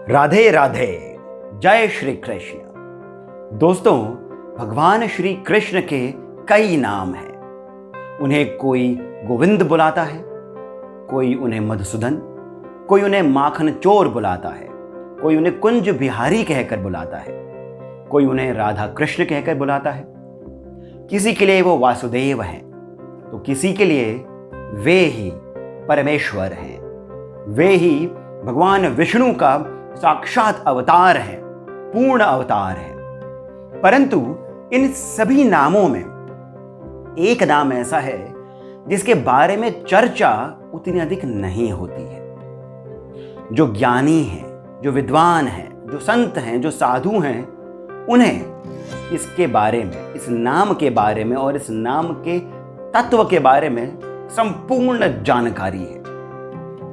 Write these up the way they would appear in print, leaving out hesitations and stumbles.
राधे राधे, जय श्री कृष्ण। दोस्तों, भगवान श्री कृष्ण के कई नाम हैं। उन्हें कोई गोविंद बुलाता है, कोई उन्हें मधुसूदन, कोई उन्हें माखन चोर बुलाता है, कोई उन्हें कुंज बिहारी कहकर बुलाता है, कोई उन्हें राधा कृष्ण कहकर बुलाता है। किसी के लिए वो वासुदेव हैं, तो किसी के लिए वे ही परमेश्वर हैं, वे ही भगवान विष्णु का साक्षात अवतार है, पूर्ण अवतार है। परंतु इन सभी नामों में एक नाम ऐसा है जिसके बारे में चर्चा उतनी अधिक नहीं होती है। जो ज्ञानी हैं, जो विद्वान हैं, जो संत हैं, जो साधु हैं, उन्हें इसके बारे में, इस नाम के बारे में और इस नाम के तत्व के बारे में संपूर्ण जानकारी है।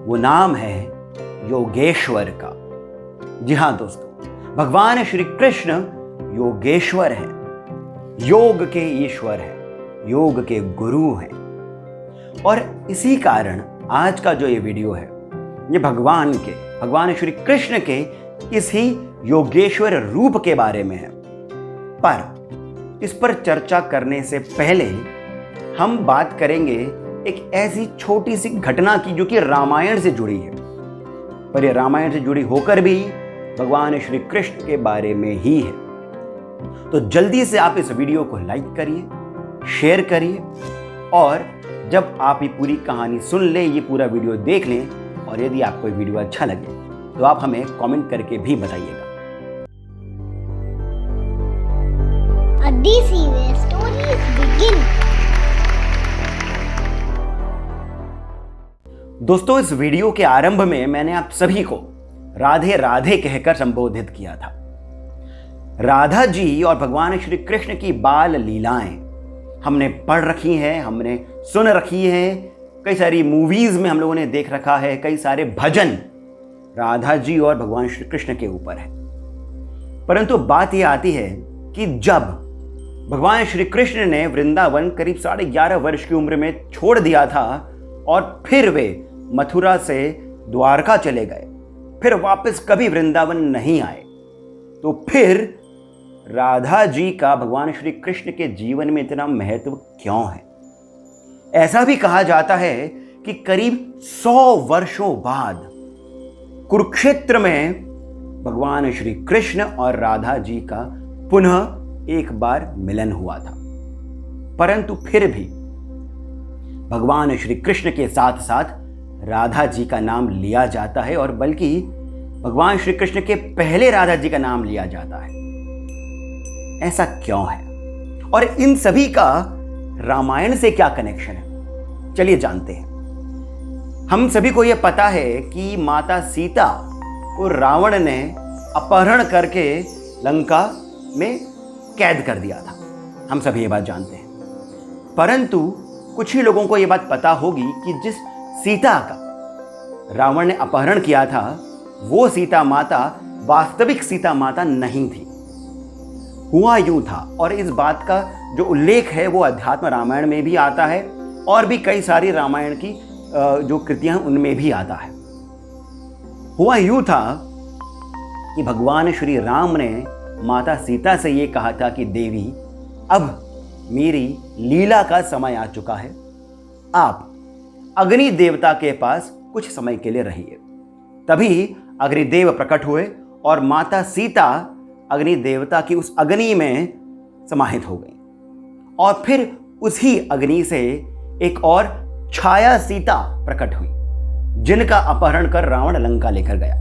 वो नाम है योगेश्वर का। जी हाँ दोस्तों, भगवान श्री कृष्ण योगेश्वर हैं, योग के ईश्वर हैं, योग के गुरु हैं। और इसी कारण आज का जो ये वीडियो है, ये भगवान श्री कृष्ण के इसी योगेश्वर रूप के बारे में है। पर इस पर चर्चा करने से पहले हम बात करेंगे एक ऐसी छोटी सी घटना की जो कि रामायण से जुड़ी है। पर यह रामायण से जुड़ी होकर भी भगवान श्री कृष्ण के बारे में ही है। तो जल्दी से आप इस वीडियो को लाइक करिए, शेयर करिए, और जब आप ये पूरी कहानी सुन लें, ये पूरा वीडियो देख लें, और यदि आपको ये वीडियो अच्छा लगे तो आप हमें कमेंट करके भी बताइएगा। दोस्तों, इस वीडियो के आरंभ में मैंने आप सभी को राधे राधे कहकर संबोधित किया था। राधा जी और भगवान श्री कृष्ण की बाल लीलाएं हमने पढ़ रखी हैं, हमने सुन रखी हैं, कई सारी मूवीज में हम लोगों ने देख रखा है, कई सारे भजन राधा जी और भगवान श्री कृष्ण के ऊपर है। परंतु बात यह आती है कि जब भगवान श्री कृष्ण ने वृंदावन करीब 11.5 वर्ष की उम्र में छोड़ दिया था और फिर वे मथुरा से द्वारका चले गए, फिर वापस कभी वृंदावन नहीं आए, तो फिर राधा जी का भगवान श्री कृष्ण के जीवन में इतना महत्व क्यों है? ऐसा भी कहा जाता है कि करीब 100 वर्षों बाद कुरुक्षेत्र में भगवान श्री कृष्ण और राधा जी का पुनः एक बार मिलन हुआ था। परंतु फिर भी भगवान श्री कृष्ण के साथ साथ राधा जी का नाम लिया जाता है, और बल्कि भगवान श्री कृष्ण के पहले राधा जी का नाम लिया जाता है। ऐसा क्यों है और इन सभी का रामायण से क्या कनेक्शन है? चलिए जानते हैं। हम सभी को यह पता है कि माता सीता को रावण ने अपहरण करके लंका में कैद कर दिया था। हम सभी ये बात जानते हैं। परंतु कुछ ही लोगों को यह बात पता होगी कि जिस सीता का रावण ने अपहरण किया था, वो सीता माता वास्तविक सीता माता नहीं थी। हुआ यूं था, और इस बात का जो उल्लेख है वो अध्यात्म रामायण में भी आता है, और भी कई सारी रामायण की जो कृतियां हैं उनमें भी आता है। हुआ यूं था कि भगवान श्री राम ने माता सीता से ये कहा था कि देवी, अब मेरी लीला का समय आ चुका है, आप अग्नि देवता के पास कुछ समय के लिए रहिए। तभी अग्निदेव प्रकट हुए और माता सीता अग्नि देवता की उस अग्नि में समाहित हो गई, और फिर उसी अग्नि से एक और छाया सीता प्रकट हुई, जिनका अपहरण कर रावण लंका लेकर गया।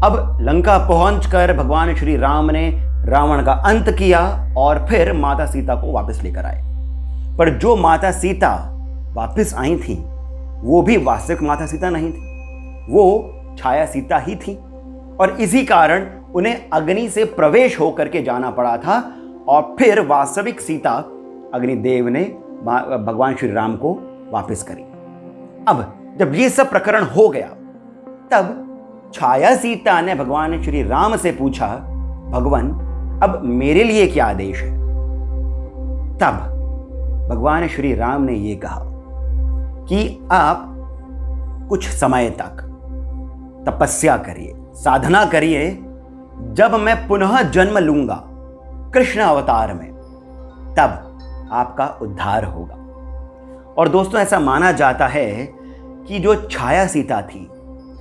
अब लंका पहुंचकर भगवान श्री राम ने रावण का अंत किया और फिर माता सीता को वापस लेकर आए। पर जो माता सीता वापस आई थी वो भी वास्तविक माता सीता नहीं थी, वो छाया सीता ही थी, और इसी कारण उन्हें अग्नि से प्रवेश होकर के जाना पड़ा था, और फिर वास्तविक सीता अग्निदेव ने भगवान श्री राम को वापस करी। अब जब ये सब प्रकरण हो गया, तब छाया सीता ने भगवान श्री राम से पूछा, भगवान अब मेरे लिए क्या आदेश है? तब भगवान श्री राम ने यह कहा कि आप कुछ समय तक तपस्या करिए, साधना करिए। जब मैं पुनः जन्म लूंगा कृष्ण अवतार में, तब आपका उद्धार होगा। और दोस्तों, ऐसा माना जाता है कि जो छाया सीता थी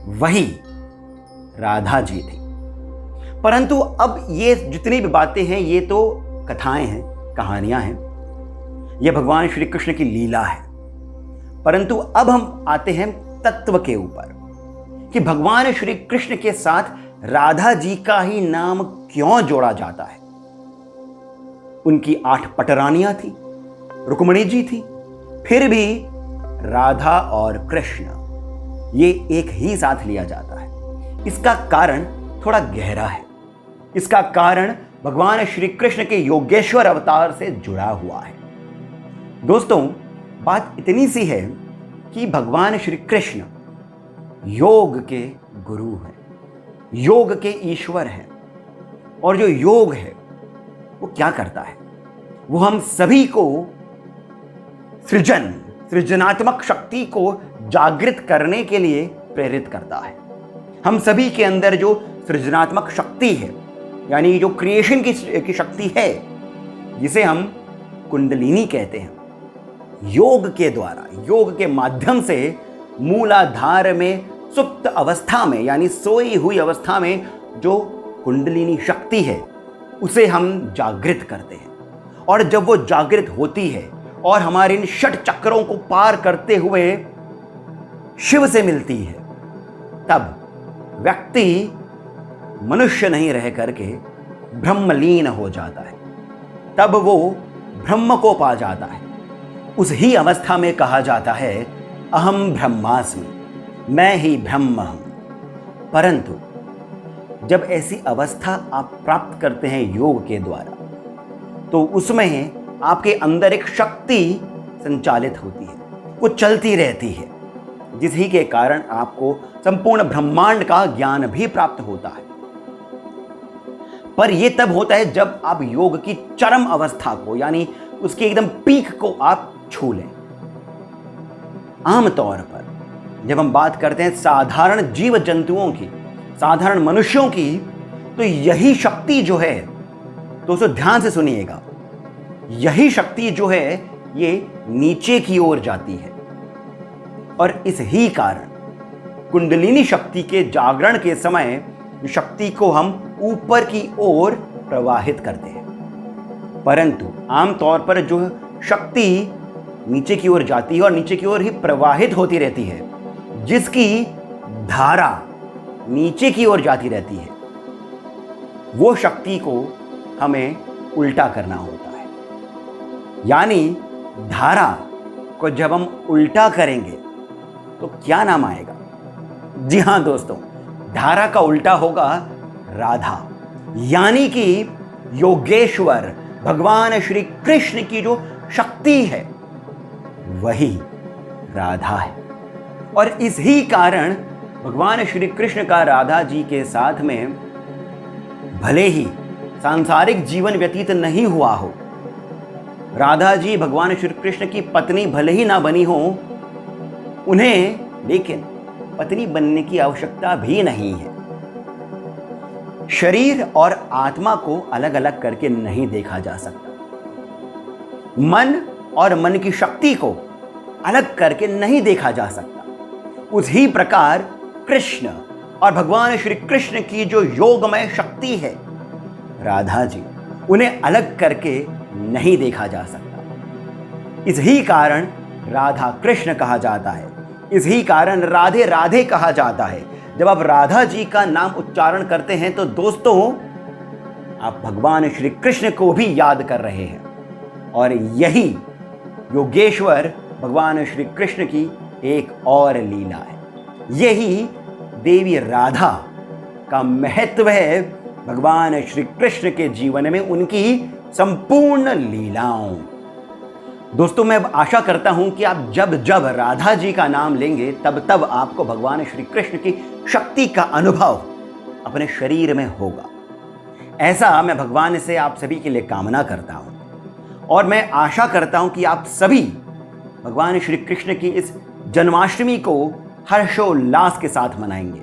वही राधा जी थी। परंतु अब ये जितनी भी बातें हैं ये तो कथाएं हैं, कहानियां हैं, ये भगवान श्री कृष्ण की लीला है। परंतु अब हम आते हैं तत्व के ऊपर कि भगवान श्री कृष्ण के साथ राधा जी का ही नाम क्यों जोड़ा जाता है। उनकी 8 पटरानियां थी, रुक्मिणी जी थी, फिर भी राधा और कृष्ण ये एक ही साथ लिया जाता है। इसका कारण थोड़ा गहरा है। इसका कारण भगवान श्री कृष्ण के योगेश्वर अवतार से जुड़ा हुआ है। दोस्तों, बात इतनी सी है कि भगवान श्री कृष्ण योग के गुरु हैं, योग के ईश्वर हैं। और जो योग है वो क्या करता है? वो हम सभी को सृजनात्मक शक्ति को जागृत करने के लिए प्रेरित करता है। हम सभी के अंदर जो सृजनात्मक शक्ति है, यानी जो क्रिएशन की शक्ति है, जिसे हम कुंडलिनी कहते हैं, योग के द्वारा, योग के माध्यम से मूलाधार में सुप्त अवस्था में, यानी सोई हुई अवस्था में जो कुंडलिनी शक्ति है उसे हम जागृत करते हैं। और जब वो जागृत होती है और हमारे इन 6 चक्रों को पार करते हुए शिव से मिलती है, तब व्यक्ति मनुष्य नहीं रह करके ब्रह्मलीन हो जाता है। तब वो ब्रह्म को पा जाता है। उस ही अवस्था में कहा जाता है अहम ब्रह्मास्मि, मैं ही ब्रह्म हूं। परंतु जब ऐसी अवस्था आप प्राप्त करते हैं योग के द्वारा, तो उसमें आपके अंदर एक शक्ति संचालित होती है, वो चलती रहती है, जिसही के कारण आपको संपूर्ण ब्रह्मांड का ज्ञान भी प्राप्त होता है। पर यह तब होता है जब आप योग की चरम अवस्था को, यानी उसके एकदम पीक को आप छू लें। आमतौर पर जब हम बात करते हैं साधारण जीव जंतुओं की, साधारण मनुष्यों की, तो यही शक्ति जो है, दोस्तों ध्यान से सुनिएगा, यही शक्ति जो है ये नीचे की ओर जाती है। और इस ही कारण कुंडलिनी शक्ति के जागरण के समय शक्ति को हम ऊपर की ओर प्रवाहित करते हैं। परंतु आमतौर पर जो शक्ति नीचे की ओर जाती है और नीचे की ओर ही प्रवाहित होती रहती है, जिसकी धारा नीचे की ओर जाती रहती है, वो शक्ति को हमें उल्टा करना होता है। यानी धारा को जब हम उल्टा करेंगे तो क्या नाम आएगा? जी हां दोस्तों, धारा का उल्टा होगा राधा, यानी कि योगेश्वर भगवान श्री कृष्ण की जो शक्ति है वही राधा है। और इस ही कारण भगवान श्री कृष्ण का राधा जी के साथ में भले ही सांसारिक जीवन व्यतीत नहीं हुआ हो, राधा जी भगवान श्री कृष्ण की पत्नी भले ही ना बनी हो उन्हें, लेकिन पत्नी बनने की आवश्यकता भी नहीं है। शरीर और आत्मा को अलग अलग करके नहीं देखा जा सकता। मन और मन की शक्ति को अलग करके नहीं देखा जा सकता। उसी प्रकार कृष्ण और भगवान श्री कृष्ण की जो योगमय शक्ति है राधा जी, उन्हें अलग करके नहीं देखा जा सकता। इसी कारण राधा कृष्ण कहा जाता है, इसी कारण राधे राधे कहा जाता है। जब आप राधा जी का नाम उच्चारण करते हैं तो दोस्तों आप भगवान श्री कृष्ण को भी याद कर रहे हैं। और यही योगेश्वर भगवान श्री कृष्ण की एक और लीला है। यही देवी राधा का महत्व है भगवान श्री कृष्ण के जीवन में, उनकी संपूर्ण लीलाओं। दोस्तों, मैं आशा करता हूं कि आप जब जब राधा जी का नाम लेंगे तब तब आपको भगवान श्री कृष्ण की शक्ति का अनुभव अपने शरीर में होगा। ऐसा मैं भगवान से आप सभी के लिए कामना करता हूं। और मैं आशा करता हूं कि आप सभी भगवान श्री कृष्ण की इस जन्माष्टमी को हर्षोल्लास के साथ मनाएंगे।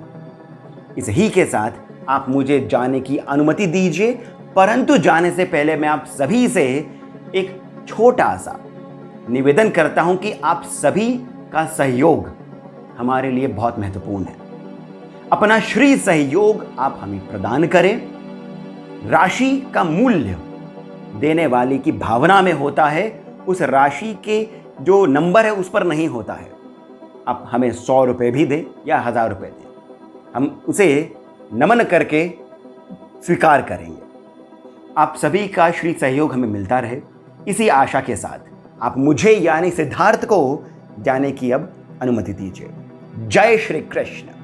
इस ही के साथ आप मुझे जाने की अनुमति दीजिए, परंतु जाने से पहले मैं आप सभी से एक छोटा सा निवेदन करता हूं कि आप सभी का सहयोग हमारे लिए बहुत महत्वपूर्ण है। अपना श्री सहयोग आप हमें प्रदान करें। राशि का मूल्य देने वाले की भावना में होता है, उस राशि के जो नंबर है उस पर नहीं होता है। आप हमें 100 रुपये भी दें या 1000 रुपये दें, हम उसे नमन करके स्वीकार करेंगे। आप सभी का श्री सहयोग हमें मिलता रहे, इसी आशा के साथ आप मुझे यानी सिद्धार्थ को जाने की अब अनुमति दीजिए। जय श्री कृष्ण।